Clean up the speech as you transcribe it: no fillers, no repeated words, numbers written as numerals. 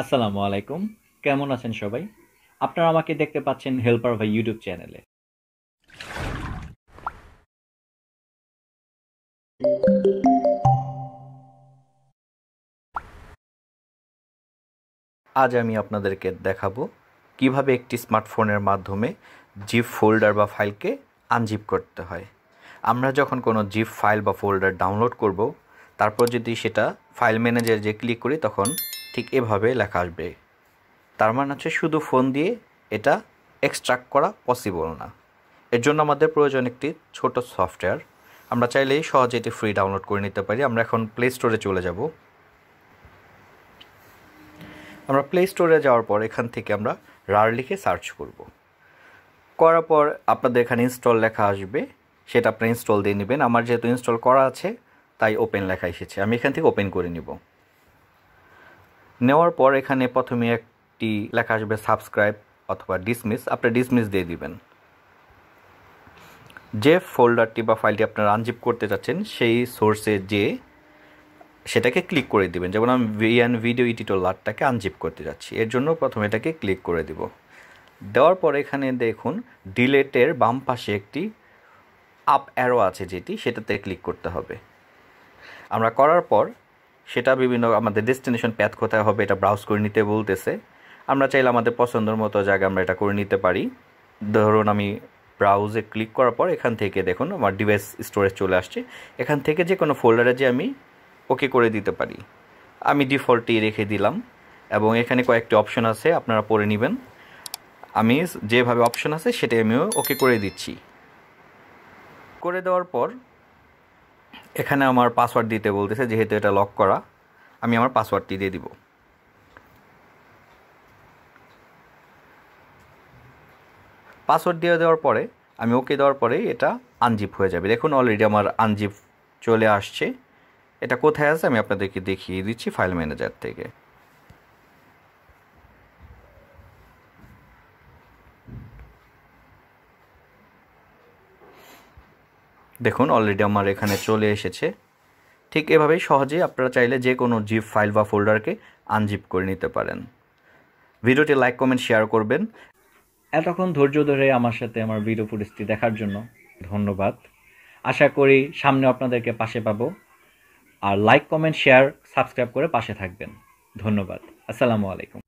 আসসালামু আলাইকুম। কেমন আছেন সবাই? আপনারা আমাকে দেখতে পাচ্ছেন হেল্পার ভাই ইউটিউব চ্যানেলে। আজ আমি আপনাদেরকে দেখাবো কিভাবে একটি স্মার্টফোনের মাধ্যমে জিপ ফোল্ডার বা ফাইলকে আনজিপ করতে হয়। আমরা যখন কোনো জিপ ফাইল বা ফোল্ডার ডাউনলোড করব, তারপর যদি সেটা ফাইল ম্যানেজারে যে ক্লিক করি তখন ঠিক এভাবে লেখা আসবে। তার মানে হচ্ছে শুধু ফোন দিয়ে এটা এক্সট্রাক্ট করা পসিবল না। এর জন্য আমাদের প্রয়োজন একটি ছোট সফটওয়্যার। আমরা চাইলেই সহজে এটি ফ্রি ডাউনলোড করে নিতে পারি। আমরা এখন প্লে স্টোরে চলে যাব। আমরা প্লে স্টোরে যাওয়ার পর এখান থেকে আমরা রার লিখে সার্চ করব। করার পর আপনাদের এখানে ইনস্টল লেখা আসবে, সেটা আপনি ইনস্টল দিয়ে নেবেন। আমার যেহেতু ইনস্টল করা আছে তাই ওপেন লেখা এসেছে, আমি এখান থেকে ওপেন করে নিব। নেওয়ার পর এখানে প্রথমে একটি লেখা আসবে সাবস্ক্রাইব অথবা ডিসমিস, আপনি ডিসমিস দিয়ে দিবেন। যে ফোল্ডারটি বা ফাইলটি আপনারা আনজিপ করতে চাচ্ছেন সেই সোর্সে যে সেটাকে ক্লিক করে দিবেন। যেমন আমি ভিডিও এডিটর লাটটাকে আনজিপ করতে যাচ্ছি, এর জন্য প্রথমে এটাকে ক্লিক করে দিব। দেওয়ার পর এখানে দেখুন ডিলেটের বাম পাশে একটি আপ অ্যারো আছে, সেটাতে ক্লিক করতে হবে। আমরা করার পর সেটা বিভিন্ন আমাদের ডেস্টিনেশন প্যাথ কোথায় হবে এটা ব্রাউজ করে নিতে বলতেছে। আমরা চাইলে আমাদের পছন্দের মতো জায়গায় আমরা এটা করে নিতে পারি। ধরুন আমি ব্রাউজে ক্লিক করার পর এখান থেকে দেখুন আমার ডিভাইস স্টোরেজ চলে আসছে। এখান থেকে যে কোনো ফোল্ডারে যে আমি ওকে করে দিতে পারি। আমি ডিফল্টটি রেখে দিলাম এবং এখানে কয়েকটি অপশন আছে, আপনারা পড়ে নেবেন। আমি যেভাবে অপশন আছে সেটাই আমিও ওকে করে দিচ্ছি। করে দেওয়ার পর এখানে আমার পাসওয়ার্ড দিতে বলতেছে, যেহেতু এটা লক করা আমি আমার পাসওয়ার্ডটি দিয়ে দিব। পাসওয়ার্ড দিয়ে দেওয়ার পরে আমি ওকে দেওয়ার পরে এটা আনজিপ হয়ে যাবে। দেখুন অলরেডি আমার আনজিপ চলে আসছে। এটা কোথায় আছে আমি আপনাদেরকে দেখিয়ে দিচ্ছি ফাইল ম্যানেজার থেকে। দেখুন অলরেডি আমার এখানে চলে এসেছে। ঠিক এভাবেই সহজেই আপনারা চাইলে যে কোনো জিপ ফাইল বা ফোল্ডারকে আনজিপ করে নিতে পারেন। ভিডিওটি লাইক কমেন্ট শেয়ার করবেন। এতক্ষণ ধৈর্য ধরে আমার সাথে আমার ভিডিও ফুটেজটি দেখার জন্য ধন্যবাদ। আশা করি সামনে আপনাদেরকে পাশে পাবো। আর লাইক কমেন্ট শেয়ার সাবস্ক্রাইব করে পাশে থাকবেন। ধন্যবাদ। আসসালামু আলাইকুম।